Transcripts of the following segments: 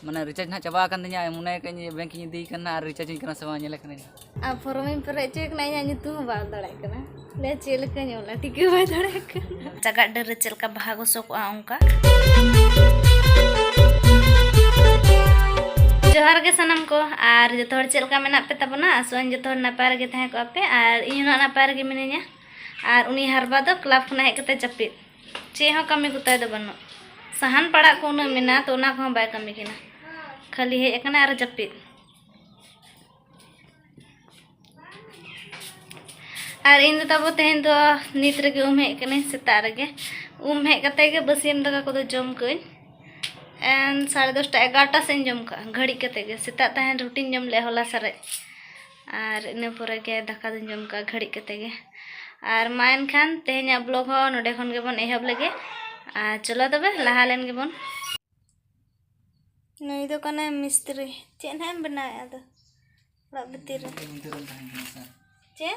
माने रिचार्ज ना चाबा kan दिnya मुने कनी बैंक नी दी करना और रिचार्ज करना सवा नेले कने आ फॉर्म में पर चेक ना या तू बा दड़े कना ले चेल कनी ओला टिके बा दड़े कना जगह डर चल का भागो सो को आऊंका जोहार के सनम को और जो थोड़ चल का मेना पे तबना सोन जो थोड़ नापार के तहे को पे और इन ना नापार के मिने냐 और उनी हरबा दो क्लब खना हे कते चपी चे हो कमी गुताय दो बनो सहान पड़ा को न मेना तो ना को बाय कमी किना खाली हे एकना और चपी और इन तब तेहन दो नित रे उम हे कने सेता रे उम हे कते के बसियम दका को जम कई एन 10:30 11टा से जम का घड़ी कते के सेता तहन रूटीन जम ले होला सरे और इन परे के दाका दिन जम का घड़ी कते के और मायन खान तेहना ब्लॉग हो नोडे खन के बन एहब लगे आ चलो तबे लहा लेन के बन नई तो कने मिस्त्री चेन हम बनाया तो ᱚᱲᱟᱜ ᱵᱷᱤᱛᱤᱨ ᱨᱮ चे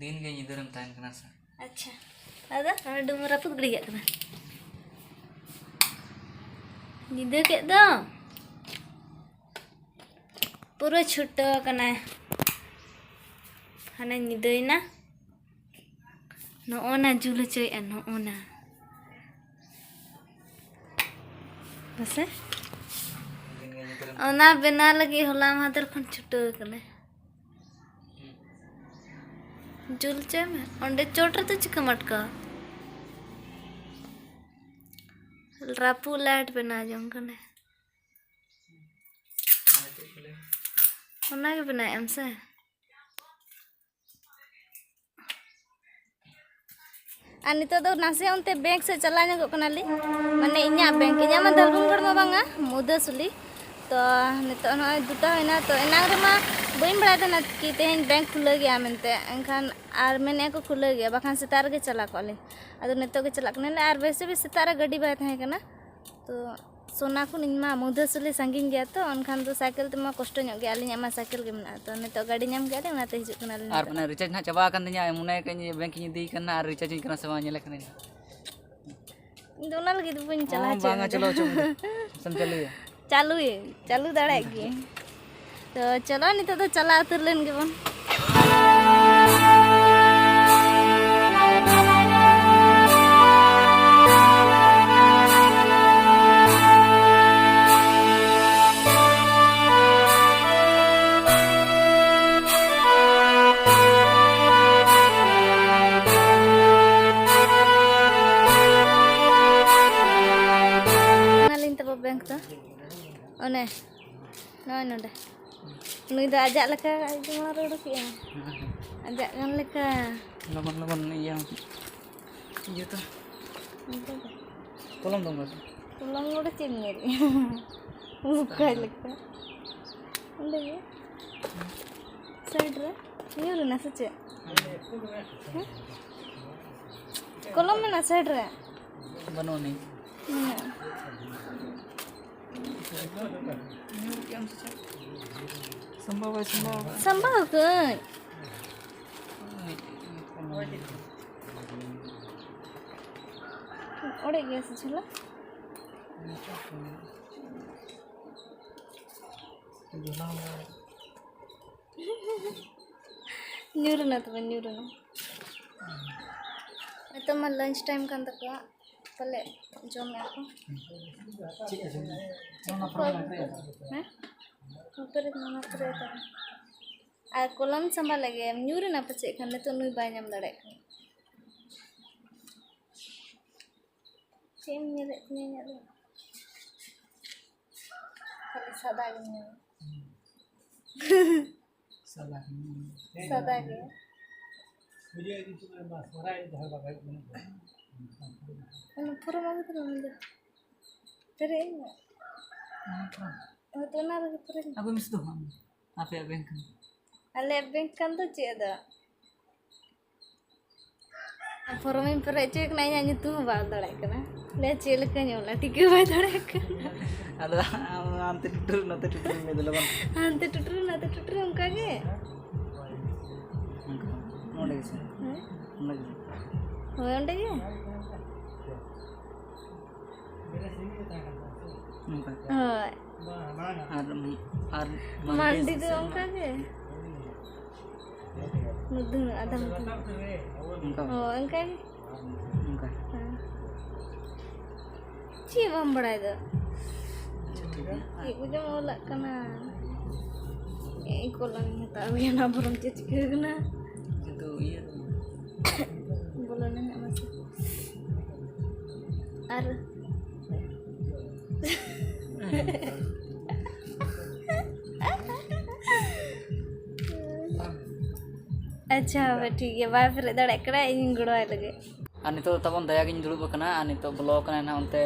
दिन के निदरम तान कना सा अच्छा अदा डुमरा पुत गड़ी गया कना निदे के दो पूरा छुट्टा कना हाने निदेना नोना जुल चोय नोना बस ओना बिना लगी होला मादर खन छुट्टा कना जुल चे में ओंडे चोटर तो चिका मटका रापू लाइट बना जम कने ओना के बनाए हमसे आ नितो दो नासे उनते बैंक से चला nego कनाली माने इन्या बैंक इन्या मा दलबुनगढ़ मा बांगा मुदसुली तो नितो न दुटा होना तो एना रे मा बइन बड़ा था कि तेहन बैंक खुले गया मनते एनखान आर मैंने को खुले गया बाखान सितार के चला कले अदो नितो के चला कने आर वैसे भी सितारा गाड़ी बाय था कना तो सोना को निमा मुदसुली संगिन गया तो अनखान तो साइकिल ते मा कष्ट ᱧᱚᱜ गया अलिnya मा साइकिल के मना तो नितो गाड़ी नाम गया ते नाते हिजु कना और माने रिचार्ज ना चाबा kan दिnya मुने कनी बैंक नी दी करना और रिचार्ज करना सवा नेले कने दोना लगी तो बइन चला बांगा चलो सम चालू दाड़ा की तो चलो नितो तो चला उतर लेन के बन बैंक तो ओने नय नडे नुई दा आजा लका जुमा रोड के आजा गन लका लगन iya तो tolong dong guys tolong udah cengir buka leka udah ya side re nyuruh nasi cek kolom mana side re बनोनी संभव kan ओड़े गया से चला न्यूरना तो न्यूरना तो मैं लंच टाइम kan तक पले जम aku हैं ऊपर mana kereta आ कोलम संभा लगे न्यूरना पचे खाने तो नुई बाय नाम दड़े सेम मेरे ने खाली सादा गने सादा के मुझे इसमें मसरा है धर बाबा अन पूरा मांग तो नंदे तेरे तो ना लगे पूरे aku mis tuh apa ya bank अले बैंक kan तो चेदा फॉर्म में पर चेक नहीं जानी तू बाल दड़े कना ले चेल के ᱧोला टिके बाय दड़े कना ada ante tutur me dulu ante tutur उनका के नोडे से होय ओंडे के मेरा सिंह के था होय और मंडी तो उनका के मुद्दू आधा मुद्दू उनका ओ उनका उनका ची बम बड़ा दो ठीक है ये कुछ मोला कना को lang tahu ya na belum cek kena itu iya boleh nanya masih ar अच्छा ठीक है बाय फिर दड़े कड़ा इन गुड़वाई लगे और नितो तबन दया गिन दुड़ुब कना और नितो ब्लॉक कना ना उनते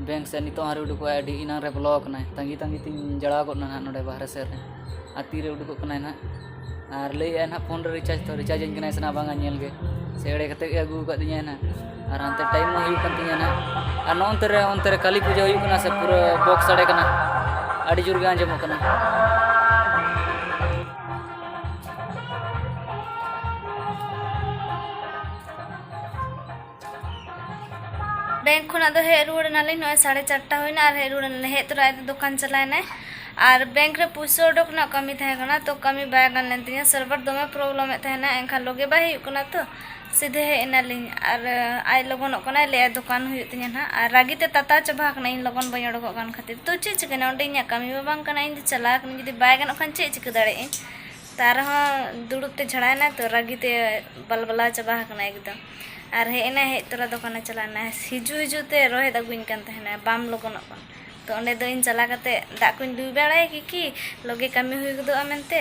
बैंक से नितो हारे उडुको आईडी इना रे ब्लॉक कना तंगी तंगी तिन जड़ा को ना नोडे बाहर से रे आ तीरे उडुको कना ना और ले ना फोन रे रिचार्ज इन कना सना बांगा नेल गे सेड़े कते अगु का दिया ना और अंते टाइम में हुई कन तिया ना और नोंते रे काली पूजा हुई कना से पूरा बॉक्स सड़े कना आडी जुर गे आंजमो कना बैंक खुना तो हे रुड़ नाली नय 4:30 होइना और हे रुड़ हे तोरा दुकान चलाने और बैंक रे पैसा उडोक ना कमी थे कना तो कमी बाय गन लेन तिया सर्वर दमे प्रॉब्लम ए थेना एनखा लगे बाय हुई कना तो सीधे हे एनालिन और आय लगन कना ले दुकान हुई तिया ना और रागीते ताता चबा कना इन लगन बय उडोक गन खातिर तो चे चिकना ओंडे इन कमी बांग कना इन चला कन जदी बाय गन खन चे चिक दाड़े तार ह दुड़ुते झड़ाना तो रागीते बलबला चबा कना एकदम और हेना हे तोरा दुकान चलाना हिजुते रोहे दगुइन कन तहना बाम लगन तो ओंडे दो इन चला कते दा कुन दुई बेड़ाय कि लगे कमी हुई गदो अमेनते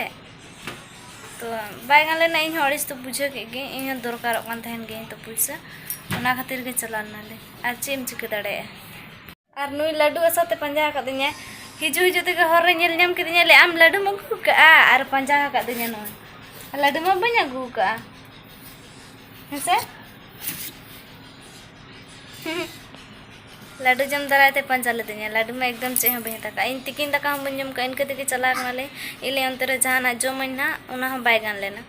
तो बाय गन लेना इन हड़िस तो बुझे के गे इन दरकार कन तहन गे तो पैसा ओना खातिर के चलाना ले और चेम चिक दड़े और नुई लड्डू असाते पंजा का दिया हिजुते के हर नेल नाम के दिया ले आम लड्डू मगु का और पंजा का दिया नो लड्डू म बन्या गु का हेसे लड्डू जम दराते पंचा लेते लड्डू में एकदम चेह बहे तक इन तिकिन तक हम बन जम का इनके तक चला नाले इले अंतरे जहाना जमन ना उना हम बाय गान लेना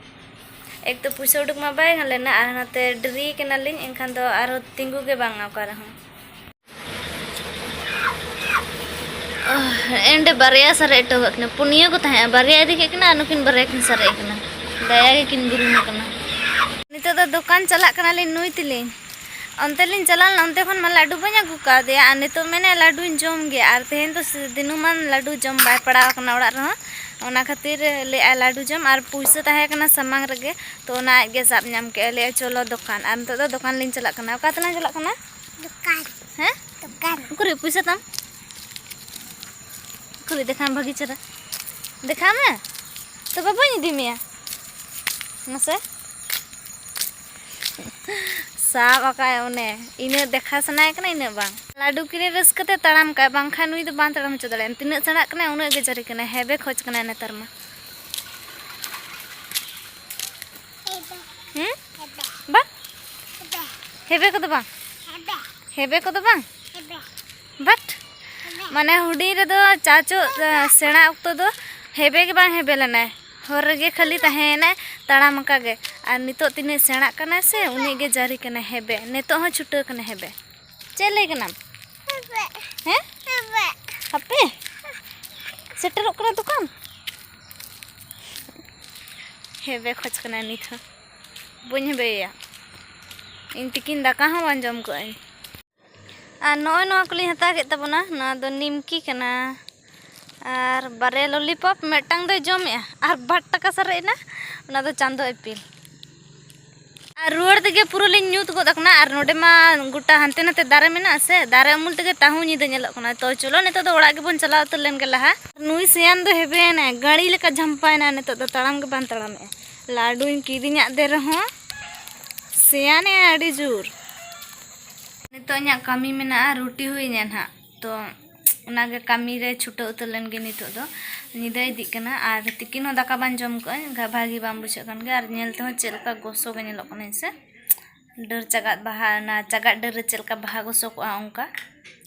एक तो पैसा उडुक मा बाय गान लेना और नाते डरी के नालिन एनखान दो आरो तिंगु के बांगा कर हम एंडे बारिया सरे तो कने पुनिया को तहे बारिया इदी के कना अनुकिन बारिया किन सरे कना दया के किन गुरु कना नितो तो दुकान चला कना ले नुई तिलिन अंते लिन चलाल अंते खन मा लाडू बन अगु का दे आ नितो मेने लाडू जम गे आर तेहन तो दिनुमान लाडू जम बाय पड़ा कना ओड़ा रह ओना खातिर ले आ लाडू जम आर पैसा ताहे कना समांग रगे तो ओना गे साब नाम के ले चलो दुकान आर नितो तो दुकान लिन चला कना का तना चला कना दुकान हैं दुकान कुरे पैसा तम कुरे देखाम भागी चरा देखा में तो बाबा नि दिमिया नसे साब आकाय ओने इने देखा सनाय कना इने बांग लाडू किने रसकते ताड़ाम का बांग खान नुई तो बांग ताड़ाम च दड़े तिना सना कना उने गे जरी कना हेबे खोज कना नेतर मा बा हेबे को तो बांग हेबे को तो बांग बट माने हुडी रे दो चाचो सेना उक्तो दो हेबे के बांग हेबे लेना हर गे खाली तहेना ताड़ाम का गे और नितो तिने सेना कना से उनी गे जारी कना हेबे नितो ह छुटे कना हेबे चले कना हैं हपे सेटर कना दुकान हेबे खोज कना निथ बन हेबे या इन तिकिन दाका हम अंजम को आई आ नय न कुली हता के तबना ना दो निमकी कना और बारे लॉलीपॉप मेटांग दो जमे और 8 टाका सरेना उना दो चांदो एपिल और रुआड़ तेगे पूरा लिन न्यूत गोद कना और नोडे मा गोटा हानते नाते दारे मेना से दारे अमूल तेगे ताहू निद नेलक कना तो चलो नितो दो ओड़ा गे बन चलाव तो लेन गे लहा नुई सियान दो हेबेना गाड़ी लेका झंपायना नितो दो ताड़ाम गे बान ताड़ामे लाडू इन किरिन्या दे रहो सियाने आडी जोर नितो न्या कमी मेना रोटी हुई न्या ना तो उनागे कमी रे छुटा उतर लेन गे नितो दो निदा इदी कना और तिकिन दाका बान जम को भागी बाम बुझे कन गे और नेलते हो चेलका गोसो गे नेलो कने से डर चगात बहा ना चगात डर चेलका बहा गोसो को उनका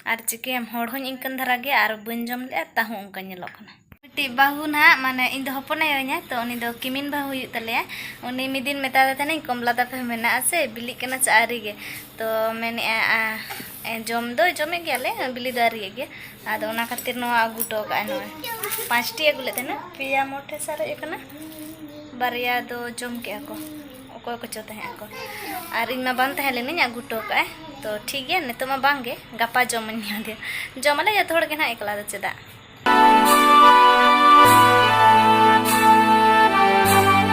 और चिके हम होड़ होñ इंकन धरा गे और बन जम ले ताहू उनका नेलो कना मिट्टी बाहु ना माने इन दो हपना योnya तो उनी दो किमिन बाहु हुई तले उनी मिदिन मेता देते नहीं कमला दा पे मेना से बिली कना चारी गे तो मैंने जम दो जमे गयाले बिली दारी गे आदो ओना खातिर नवा आगु टो का नय 5टी आगु ले देना पिया मोटे सारे एकना बारिया दो जम के को ओको को चोते हैं को आर इन मा बान तहे लेनी आगु टो का तो ठीक है नितो मा बांगे गपा जम न्या दे जमले जतो हड़ के ना एकला दो चेदा